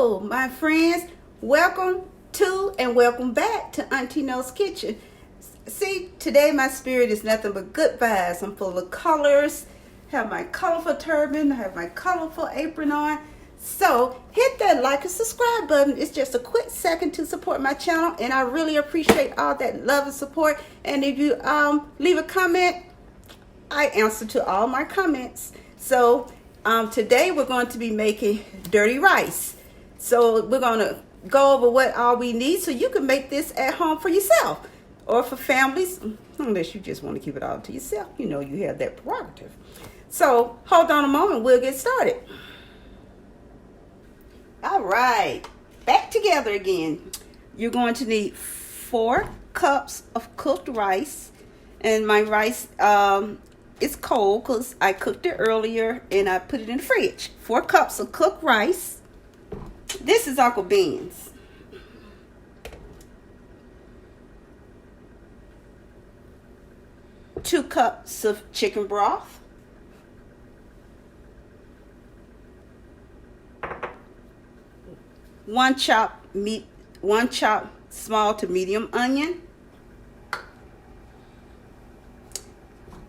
Hello, my friends. Welcome to and welcome back to Auntie No's Kitchen. See, today my spirit is nothing but good vibes. I'm full of colors. Have my colorful turban. Have my colorful apron on. So hit that like and subscribe button. It's just a quick second to support my channel, and I really appreciate all that love and support. And if you leave a comment, I answer to all my comments. So today we're going to be making dirty rice. So we're going to go over what all we need so you can make this at home for yourself or for families, unless you just want to keep it all to yourself. You know you have that prerogative. So hold on a moment, we'll get started. All right, back together again. You're going to need 4 cups of cooked rice, and my rice it's cold because I cooked it earlier and I put it in the fridge. 4 cups of cooked rice. This is Uncle beans. Two cups of chicken broth. 1 chopped meat, 1 chopped small to medium onion.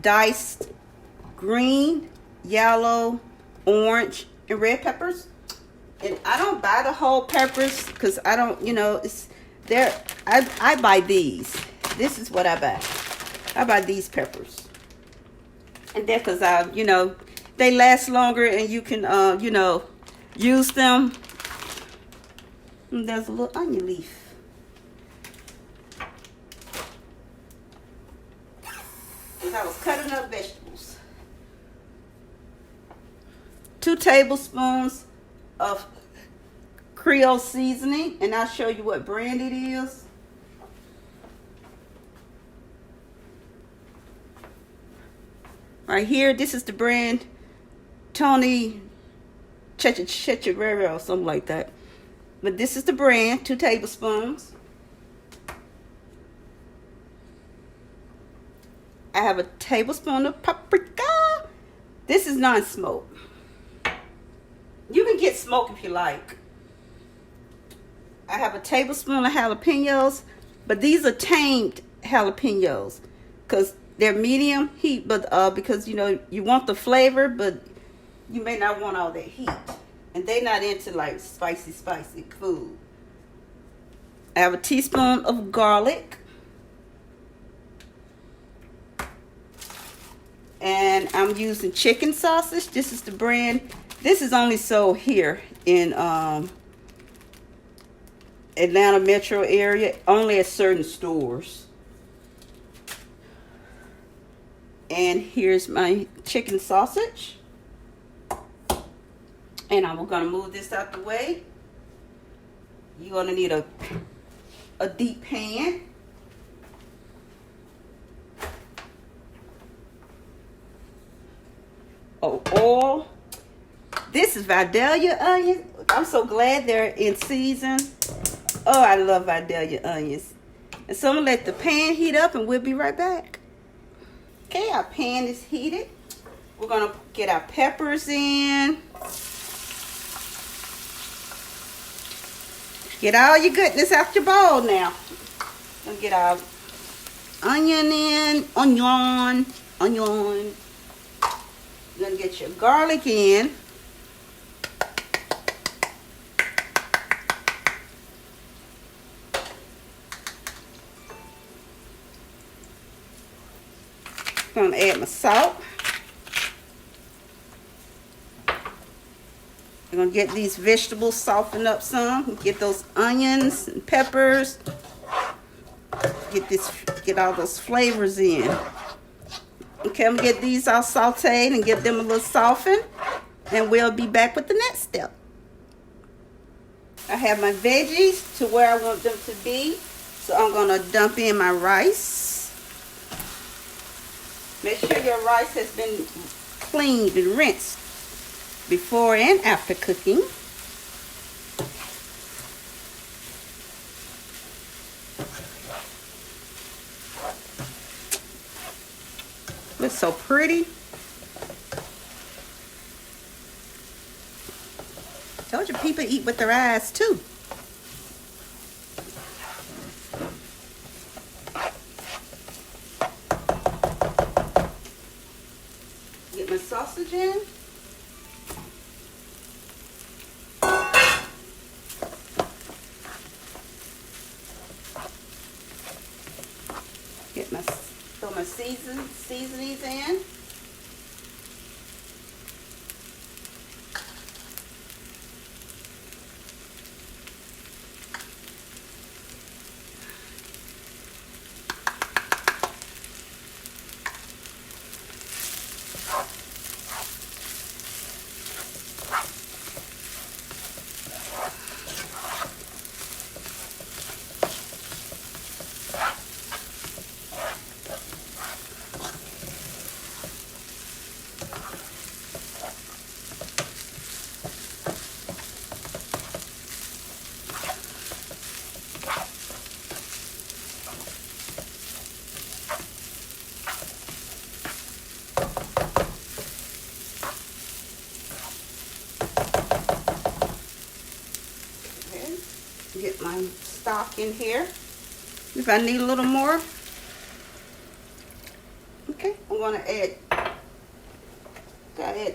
Diced green, yellow, orange, and red peppers. And I don't buy the whole peppers because I don't, it's there. I buy these. This is what I buy. I buy these peppers. And that's because they last longer and you can, use them. And there's a little onion leaf. I was cutting up vegetables. 2 tablespoons of Creole seasoning, and I'll show you what brand it is. Right here, this is the brand Tony Checharero or something like that. But this is the brand, 2 tablespoons. I have a tablespoon of paprika. This is non-smoke. You can get smoke if you like. I have a tablespoon of jalapenos, but these are tamed jalapenos because they're medium heat, but because you want the flavor, but you may not want all that heat. And they're not into like spicy food. I have a teaspoon of garlic. And I'm using chicken sausage. This is the brand. This is only sold here in Atlanta metro area, only at certain stores. And here's my chicken sausage. And I'm going to move this out the way. You're going to need a deep pan. Oil. This is Vidalia onions. I'm so glad they're in season. Oh, I love Vidalia onions. And so I'm going to let the pan heat up and we'll be right back. Okay, our pan is heated. We're going to get our peppers in. Get all your goodness out your bowl now. We're going to get our onion in. Onion. You're going to get your garlic in. I'm going to add my salt. I'm going to get these vegetables softened up some. Get those onions and peppers. Get all those flavors in. Okay, I'm going to get these all sauteed and get them a little softened. And we'll be back with the next step. I have my veggies to where I want them to be. So I'm going to dump in my rice. Make sure your rice has been cleaned and rinsed before and after cooking. Looks so pretty. Told you people eat with their eyes too. Get my sausage in. Throw my seasonings in. Get my stock in here. If I need a little more, okay, I'm gonna add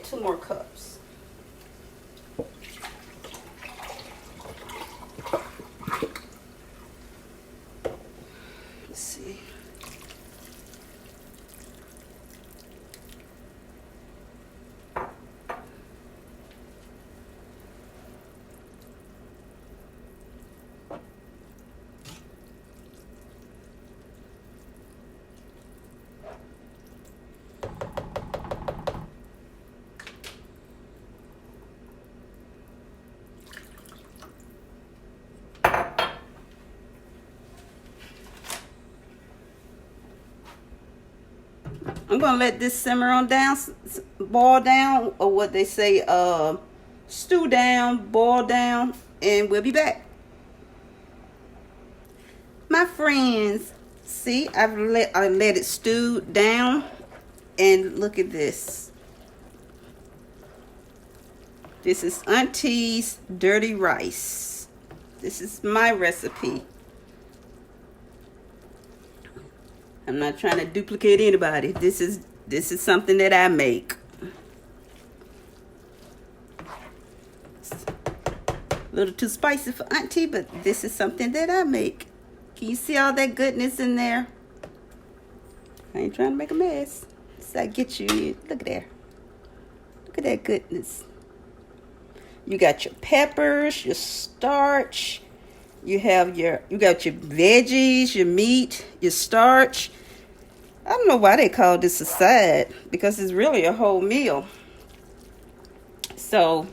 2 more cups. Let's see. I'm gonna let this simmer on down, boil down, or what they say, stew down, boil down, and we'll be back. My friends, see, I let it stew down, and look at this. This is Auntie's dirty rice. This is my recipe. I'm not trying to duplicate anybody. This is something that I make. It's a little too spicy for Auntie, but this is something that I make. Can you see all that goodness in there? I ain't trying to make a mess. So I get you in. Look at there. Look at that goodness. You got your peppers, your starch. You got your veggies, your meat, your starch. I don't know why they call this a side, because it's really a whole meal. So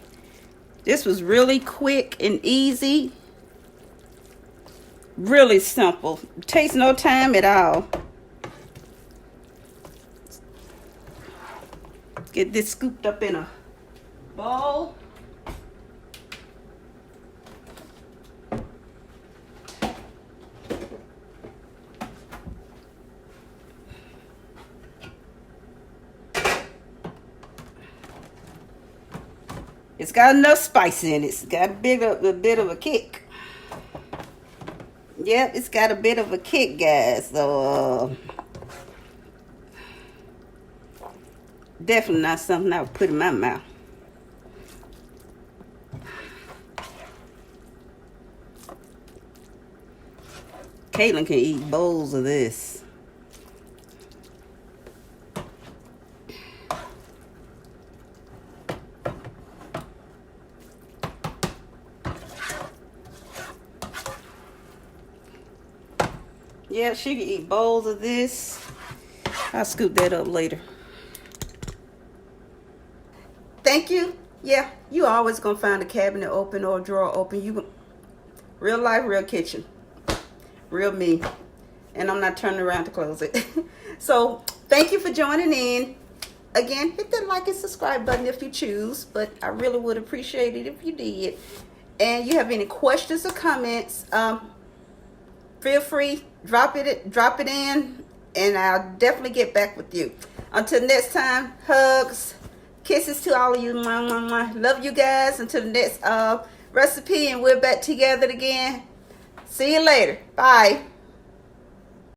this was really quick and easy. Really simple. Takes no time at all. Get this scooped up in a bowl. It's got enough spice in it. It's got a bit of a kick. Yep, it's got a bit of a kick, guys. So definitely not something I would put in my mouth. Caitlin can eat bowls of this. Yeah, she can eat bowls of this. I'll scoop that up later. Thank you. Yeah, you always gonna find a cabinet open or a drawer open. Real life, real kitchen. Real me. And I'm not turning around to close it. So, thank you for joining in. Again, hit that like and subscribe button if you choose. But I really would appreciate it if you did. And you have any questions or comments, feel free, drop it in, and I'll definitely get back with you. Until next time, hugs, Kisses to all of you. Mwah, mwah, mwah. Love you guys. Until the next recipe, and we're back together again. See you later. Bye.